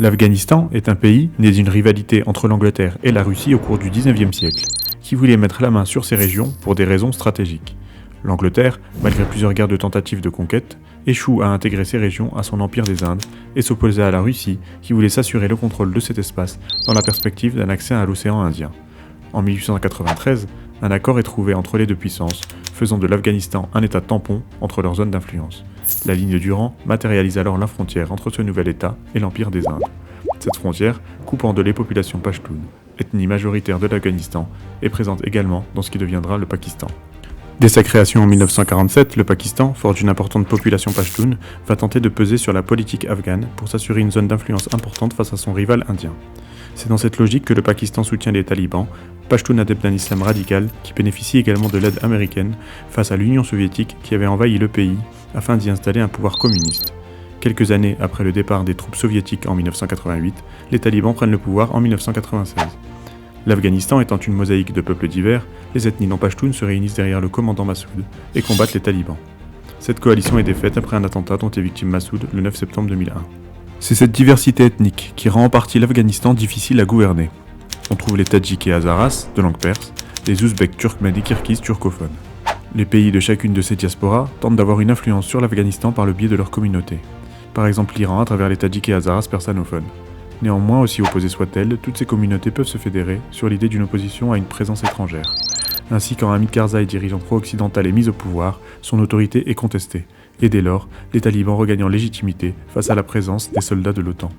L'Afghanistan est un pays né d'une rivalité entre l'Angleterre et la Russie au cours du XIXe siècle, qui voulait mettre la main sur ces régions pour des raisons stratégiques. L'Angleterre, malgré plusieurs guerres de tentatives de conquête, échoue à intégrer ces régions à son empire des Indes et s'opposait à la Russie qui voulait s'assurer le contrôle de cet espace dans la perspective d'un accès à l'océan Indien. En 1893, un accord est trouvé entre les deux puissances, faisant de l'Afghanistan un état tampon entre leurs zones d'influence. La ligne Durand matérialise alors la frontière entre ce nouvel état et l'empire des Indes. Cette frontière, coupant de les populations pashtunes, ethnie majoritaire de l'Afghanistan, est présente également dans ce qui deviendra le Pakistan. Dès sa création en 1947, le Pakistan, fort d'une importante population pashtoune, va tenter de peser sur la politique afghane pour s'assurer une zone d'influence importante face à son rival indien. C'est dans cette logique que le Pakistan soutient les talibans, pashtuns adeptes d'un islam radical qui bénéficient également de l'aide américaine face à l'Union soviétique qui avait envahi le pays afin d'y installer un pouvoir communiste. Quelques années après le départ des troupes soviétiques en 1988, les talibans prennent le pouvoir en 1996. L'Afghanistan étant une mosaïque de peuples divers, les ethnies non pashtunes se réunissent derrière le commandant Massoud et combattent les talibans. Cette coalition est défaite après un attentat dont est victime Massoud le 9 septembre 2001. C'est cette diversité ethnique qui rend en partie l'Afghanistan difficile à gouverner. On trouve les Tadjiks et Hazaras, de langue perse, les Ouzbeks, Turkmènes et Kirghizes turcophones. Les pays de chacune de ces diasporas tentent d'avoir une influence sur l'Afghanistan par le biais de leur communauté. Par exemple l'Iran à travers les Tadjiks et Hazaras persanophones. Néanmoins, aussi opposées soient-elles, toutes ces communautés peuvent se fédérer sur l'idée d'une opposition à une présence étrangère. Ainsi, quand Hamid Karzai, dirigeant pro-occidental, est mis au pouvoir, son autorité est contestée, et dès lors, les talibans regagnent en légitimité face à la présence des soldats de l'OTAN.